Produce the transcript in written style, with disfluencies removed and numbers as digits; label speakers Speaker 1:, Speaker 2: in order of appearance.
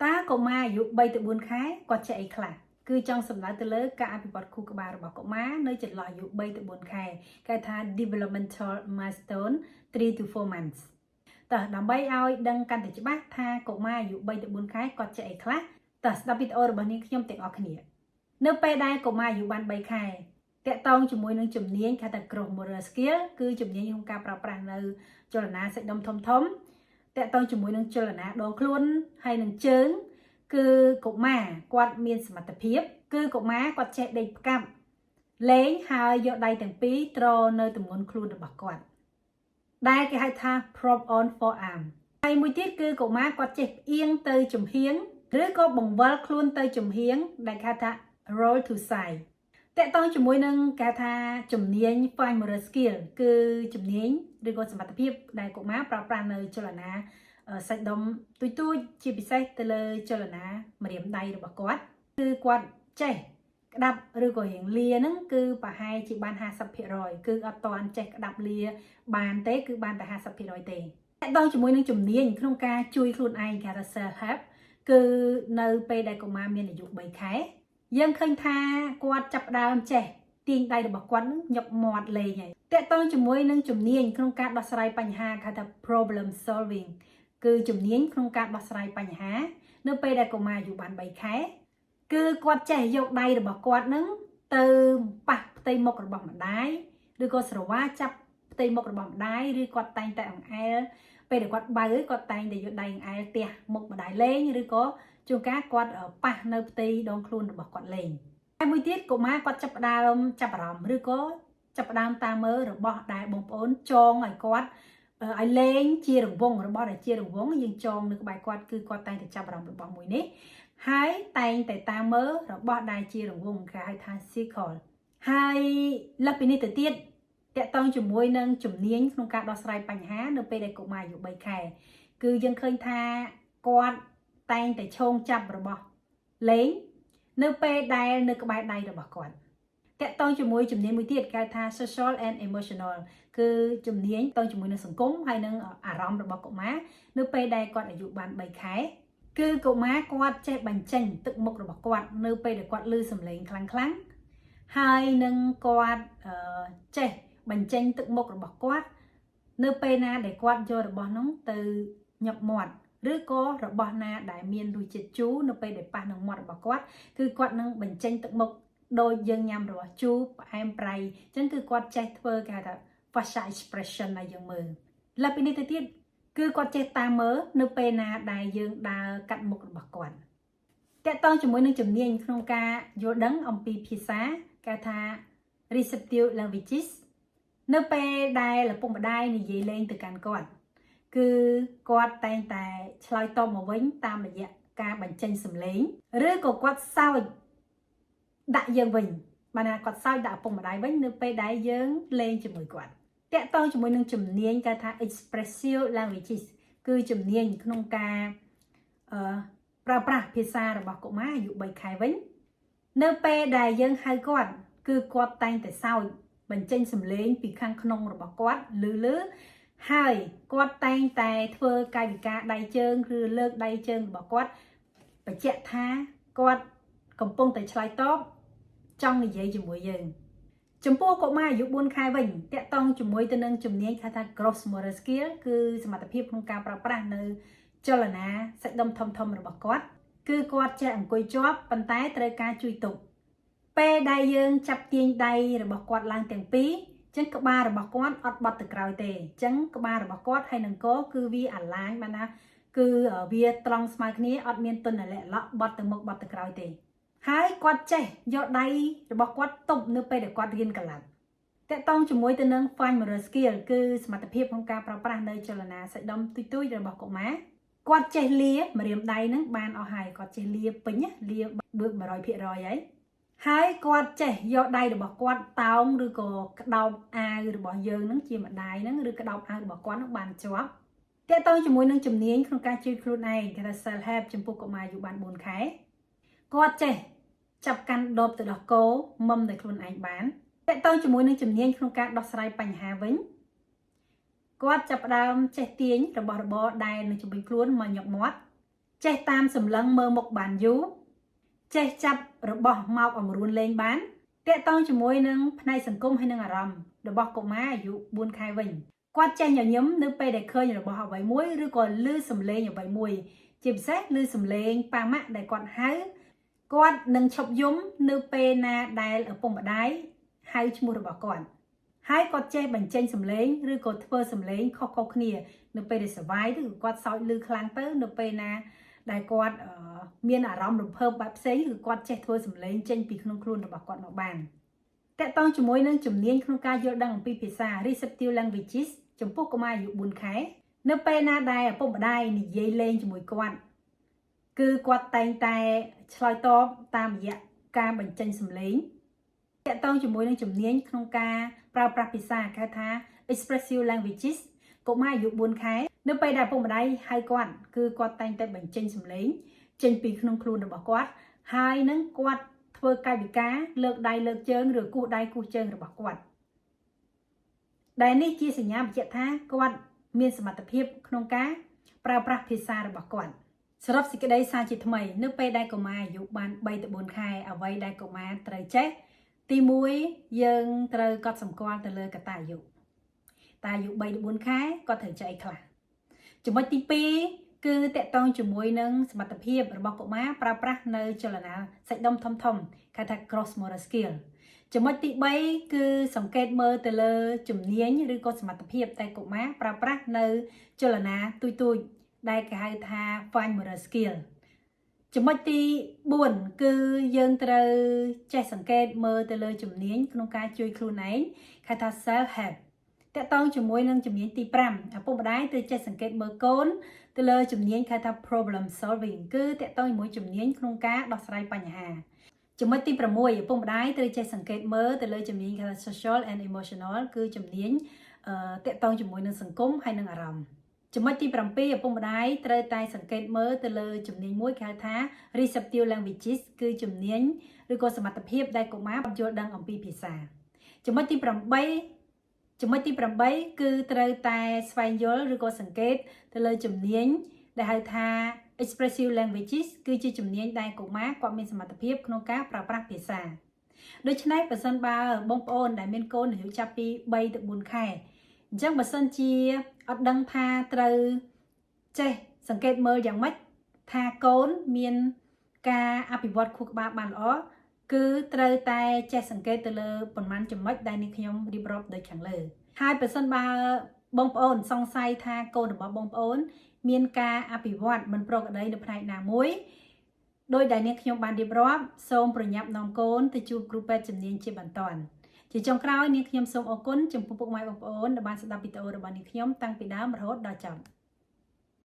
Speaker 1: តាកុមារអាយុ3ទៅ4ខែគាត់ចេះអីខ្លះគឺចង់សម្ដៅទៅលើការអភិវឌ្ឍខួរក្បាលរបស់កុមារនៅចន្លោះអាយុ3ទៅ4ខែគេថា developmental milestone 3 to 4 months តើដើម្បីឲ្យដឹងកាន់តែច្បាស់ថាកុមារអាយុ3ទៅ4ខែគាត់ចេះអីខ្លះតើស្ដាប់វីដេអូរបស់នាងខ្ញុំទាំងអស់គ្នានៅពេលដែលកុមារអាយុបាន3ខែតាក់ទងជាមួយនឹងជំនាញគេថា gross motor skill គឺជំនាញក្នុងការប្រើប្រាស់នៅចលនាសាច់ដុំធំតាក់ទងជាមួយនឹងចលនាដងខ្លួនហើយនឹងជើងគឺកុមារគាត់មានសមត្ថភាពគឺកុមារគាត់ចេះដេកផ្កាប់លេងហើយយកដៃទាំងពីរទ្រនៅទម្ងន់ខ្លួនរបស់គាត់ដែលគេហៅថា prop on forearm ហើយមួយទៀតគឺកុមារគាត់ចេះផ្អៀងទៅចំហៀងឬក៏បង្វិលខ្លួនទៅចំហៀងដែលគេហៅថា roll to side តាក់ទងជាមួយនឹងគេថាជំនាញ fine motor skill គឺជំនាញឬក៏សមត្ថភាពដែលកុមារប្រើប្រាស់នៅចលនាសាច់ដុំទូចជាពិសេសទៅលើចលនាម្រាមដៃរបស់គាត់គឺគាត់ចេះក្តាប់ឬក៏រៀងលាហ្នឹងគឺប្រហែលជាបាន 50% គឺអត់ទាន់ចេះក្តាប់លាបានទេគឺបានតែ 50% ទេតាក់ទងជាមួយនឹងជំនាញក្នុងការជួយខ្លួនឯងគេថា self help គឺនៅពេលដែលកុមារមានអាយុ3ខែយើងឃើញថាគាត់ចាប់ផ្ដើមចេះទាញដៃរបស់គាត់នឹងញឹកមាត់លេងហើយតាក់ទងជាមួយនឹងជំនាញក្នុងការដោះស្រាយបញ្ហាគេថា problem solving គឺជំនាញក្នុងការដោះស្រាយបញ្ហានៅពេលដែលកុមារអាយុបាន3ខែគឺគាត់ចេះយកដៃរបស់គាត់នឹងទៅប៉ះផ្ទៃមុខរបស់ម្ដាយឬក៏ស្រវាចាប់ផ្ទៃមុខរបស់ម្ដាយឬគាត់តែងតែអង្អែលពេលដែលគាត់បើគាត់តែងតែយកដៃអង្អែលទះមុខម្ដាយលេងឬក៏ជួនកាលគាត់ប៉ះនៅផ្ទៃដងខ្លួនរបស់គាត់លេងហើយមួយទៀតកុមារគាត់ចាប់ផ្ដើមចាប់អារម្មណ៍ឬក៏ចាប់ផ្ដើមតាមមើលរបស់ដែលបងប្អូនចងឲ្យគាត់ឲ្យលេងជារង្វង់របស់ដែលជារង្វង់យើងចងនៅក្បែរគាត់គឺគាត់តែងតែចាប់អារម្មណ៍របស់មួយនេះហើយតែងតែតាមមើលរបស់ដែលជារង្វង់គេហៅថា circle ហើយលើសពីនេះទៅទៀតតាក់ទងជាមួយនឹងជំនាញក្នុងការដោះស្រាយបញ្ហានៅពេលដែលកុមារអាយុ3ខែគឺយើងឃើញថាគាត់តែងតែឈោងចាប់របស់លេងនៅពេលដែលនៅក្បែរដៃរបស់គាត់តាក់ទងជាមួយជំនាញមួយទៀតគេថា social and emotional គឺជំនាញតងជាមួយនឹងសង្គមហើយនឹងអារម្មណ៍របស់កុមារនៅពេលដែលគាត់អាយុបាន3ខែគឺកុមារគាត់ចេះបញ្ចេញទឹកមុខរបស់គាត់នៅពេលដែលគាត់ឮសំឡេងខ្លាំងហើយនឹងគាត់ចេះបញ្ចេញទឹកមុខរបស់គាត់នៅពេលណាដែលគាត់យករបស់នោះទៅញឹកមាត់ឬក៏របស់ណាដែលមានរសជាតិជូរនៅពេលដែលប៉ះនឹងមាត់របស់គាត់គឺគាត់នឹងបញ្ចេញទឹកមុខដោយយើងញ៉ាំរបស់ជូរផ្អែមប្រៃអញ្ចឹងគឺគាត់ចេះធ្វើគេហៅថា facial expression ឲ្យយើងមើលលើពីនេះទៅទៀតគឺគាត់ចេះតាមមើលនៅពេលណាដែលយើងដើរកាត់មុខរបស់គាត់តាក់ទងជាមួយនឹងជំនាញក្នុងការយល់ដឹងអំពីភាសាគេថា receptive languages នៅពេលដែលឪពុកម្ដាយនិយាយលេងទៅកាន់គាត់គឺគាត់តែងតែឆ្លើយតបមកវិញតាមរយៈការបញ្ចេញសំឡេងឬក៏គាត់សើចដាក់យើងវិញបានថាគាត់សើចដាក់ឪពុកម្ដាយវិញនៅពេលដែលយើងលេងជាមួយគាត់តាក់ទងជាមួយនឹងជំនាញគេថា expressive languages គឺជំនាញក្នុងការប្រើប្រាស់ភាសារបស់កុមារអាយុ3ខែវិញនៅពេលដែលយើងហៅគាត់គឺគាត់តែងតែសើចបញ្ចេញសំឡេងពីខាងក្នុងរបស់គាត់លឺហើយគាត់តែងតែធ្វើកាយវិការដៃជើងឬលើកដៃជើងរបស់គាត់បញ្ជាក់ថាគាត់កំពុងតែឆ្លើយតបចង់និយាយជាមួយយើងចំពោះកុមារអាយុ4ខែវិញតាក់ទងជាមួយទៅនឹងជំនាញគេថា gross motor skill គឺសមត្ថភាពក្នុងការប្រើប្រាស់នៅចលនាសាច់ដុំធំរបស់គាត់គឺគាត់ចេះអង្គុយជាប់ប៉ុន្តែត្រូវការជួយទប់ពេលដែលយើងចាប់ទាញដៃរបស់គាត់ឡើងទាំងពីរចឹងក្បាលរបស់គាត់អត់បត់ទៅក្រោយទេចឹងក្បាលរបស់គាត់ហើយនឹងកគឺវាអាឡាញបានណាគឺវាត្រង់ស្មើគ្នាអត់មានទុនអាឡែកឡក់បត់ទៅមុខបត់ទៅក្រោយទេហើយគាត់ចេះយកដៃរបស់គាត់ទប់នៅពេលដែលគាត់រៀនកលាត់តាក់ទងជាមួយទៅនឹង fine motor skill គឺសមត្ថភាពក្នុងការប្រើប្រាស់នៅចលនាសាច់ដុំទូចរបស់កុមារគាត់ចេះលាម្រាមដៃហ្នឹងបានអស់ហើយគាត់ចេះលាពេញលាបើ100%ហើយគាត់ចេះយកដៃរបស់គាត់តោងឬក៏ក្តោបអាវរបស់យើងហ្នឹងជាម្ដាយហ្នឹងឬក្តោបអាវរបស់គាត់ហ្នឹងបានជាប់តាក់ទងជាមួយនឹងជំនាញក្នុងការជួយខ្លួនឯងគេថា self help ចំពោះកុមារអាយុបាន4ខែគាត់ចេះចាប់កាន់ដបទៅដោះគោមុំតែខ្លួនឯងបានតាក់ទងជាមួយនឹងជំនាញក្នុងការដោះស្រាយបញ្ហាវិញគាត់ចាប់ផ្ដើមចេះទាញរបស់របរដែលនៅជុំវិញខ្លួនមកញឹកមាត់ ចេះតាមសម្លឹងមើលមុខបានយូរចេះចាប់របស់មកអង្រួនលេងបានតាក់ទងជាមួយនឹងផ្នែកសង្គមហើយនឹងអារម្មណ៍របស់កុមារអាយុ4ខែវិញគាត់ចេះញញឹមនៅពេលដែលឃើញរបស់អ្វីមួយឬក៏ឮសំឡេងអ្វីមួយជាពិសេសឮសំឡេងប៉ាម៉ាក់ដែលគាត់ហៅគាត់នឹងឈប់យំនៅពេលណាដែលឪពុកម្ដាយហៅឈ្មោះរបស់គាត់ហើយគាត់ចេះបញ្ចេញសំឡេងឬក៏ធ្វើសំឡេងខុសៗគ្នានៅពេលដែលសប្បាយឬគាត់សើចឮខ្លាំងទៅនៅពេលណាដែលគាត់មានអារម្មណ៍រំភើបបែបផ្សេងគឺគាត់ចេះធ្វើសំឡេងចេញពីក្នុងខ្លួនរបស់គាត់មកបានតកតងជាមួយនឹងជំនាញក្នុងការយល់ដឹងអំពីភាសា receptive languages ចំពោះកុមារអាយុ4ខែនៅពេលណាដែលឪពុកម្ដាយនិយាយលេងជាមួយគាត់គឺគាត់តែងតែឆ្លើយតបតាមរយៈការបញ្ចេញសំឡេងតកតងជាមួយនឹងជំនាញក្នុងការប្រើប្រាស់ភាសាគេហៅថា expressive languages កុមារអាយុ4ខែនៅពេលដែលឪពុកម្ដាយហៅគាត់គឺគាត់តែងតែបញ្ចេញសំឡេងចេញពីក្នុងខ្លួនរបស់គាត់ហើយនឹងគាត់ធ្វើកាយវិការលើកដៃលើកជើងឬគោះដៃគោះជើងរបស់គាត់ដែលនេះជាសញ្ញាបញ្ជាក់ថាគាត់មានសមត្ថភាពក្នុងការប្រើប្រាស់ភាសារបស់គាត់សរុបសេចក្តីសារជាថ្មីនៅពេលដែលកុមារអាយុបាន3ទៅ4ខែអ្វីដែលកុមារត្រូវចេះទី1យើងត្រូវកត់សម្គាល់ទៅលើកត្តាអាយុតាអាយុ3ទៅ4ខែគាត់ត្រូវចេះអីខ្លះចំណុចទី2គឺតកតងជាមួយនឹងសមត្ថភាពរបស់កុមារប្រើប្រាស់នៅចលនាសាច់ដុំធំគេថា gross motor skill ចំណុចទី3គឺសង្កេតមើលទៅលើជំនាញឬក៏សមត្ថភាពតែកុមារប្រើប្រាស់នៅចលនាទូចដែលគេហៅថា fine motor skill ចំណុចទី4គឺយើងត្រូវចេះសង្កេតមើលទៅលើជំនាញក្នុងការជួយខ្លួនឯងគេថា self help តកតងជាមួយនឹងជំនាញទី5ឪពុកម្ដាយត្រូវចេះសង្កេតមើលកូនទៅលើជំនាញគេថា problem solving គឺតកតងជាមួយជំនាញក្នុងការដោះស្រាយបញ្ហាចំណុចទី6ឪពុកម្ដាយត្រូវចេះសង្កេតមើលទៅលើជំនាញគេថា social and emotional គឺជំនាញតកតងជាមួយនឹងសង្គមហើយនឹងអារម្មណ៍ចំណុចទី7ឪពុកម្ដាយត្រូវតែសង្កេតមើលទៅលើជំនាញមួយគេហៅថា receptive languages គឺជំនាញឬក៏សមត្ថភាពដែលកុមារយល់ដឹងអំពីភាសាចំណុចទី8គឺត្រូវតែស្វែងយល់ឬក៏សង្កេតទៅលើជំនាញដែលហៅថា expressive languages គឺជាជំនាញដែលកុមារគាត់មានសមត្ថភាពក្នុងការប្រើប្រាស់ភាសាដូច្នេះបើសិនបើបងប្អូនដែលមានកូនអាយុចាប់ពី3ទៅ4ខែអញ្ចឹងបើសិនជាអត់ដឹងថាត្រូវចេះសង្កេតមើលយ៉ាងម៉េចថាកូនមានការអភិវឌ្ឍខួរក្បាលបានល្អគឺត្រូវតែចេះសង្កេតទៅលើប៉ុន្មានចំណុចដែលនេះខ្ញុំរៀបរាប់ដូចខាងលើហើយបើសិនបើបងប្អូនសង្ស័យថាកូនរបស់បងប្អូនមានការអភិវឌ្ឍមិនប្រក្រតីនៅផ្នែកណាមួយដោយដែលនេះខ្ញុំបានរៀបរាប់សូមប្រញាប់នាំកូនទៅជួបគ្រូពេទ្យជំនាញជាបន្ទាន់ជាចុងក្រោយនាងខ្ញុំសូមអរគុណចំពោះពុកម៉ែបងប្អូនដែលបានស្ដាប់វីដេអូរបស់នាងខ្ញុំតាំងពីដើមរហូតដល់ចប់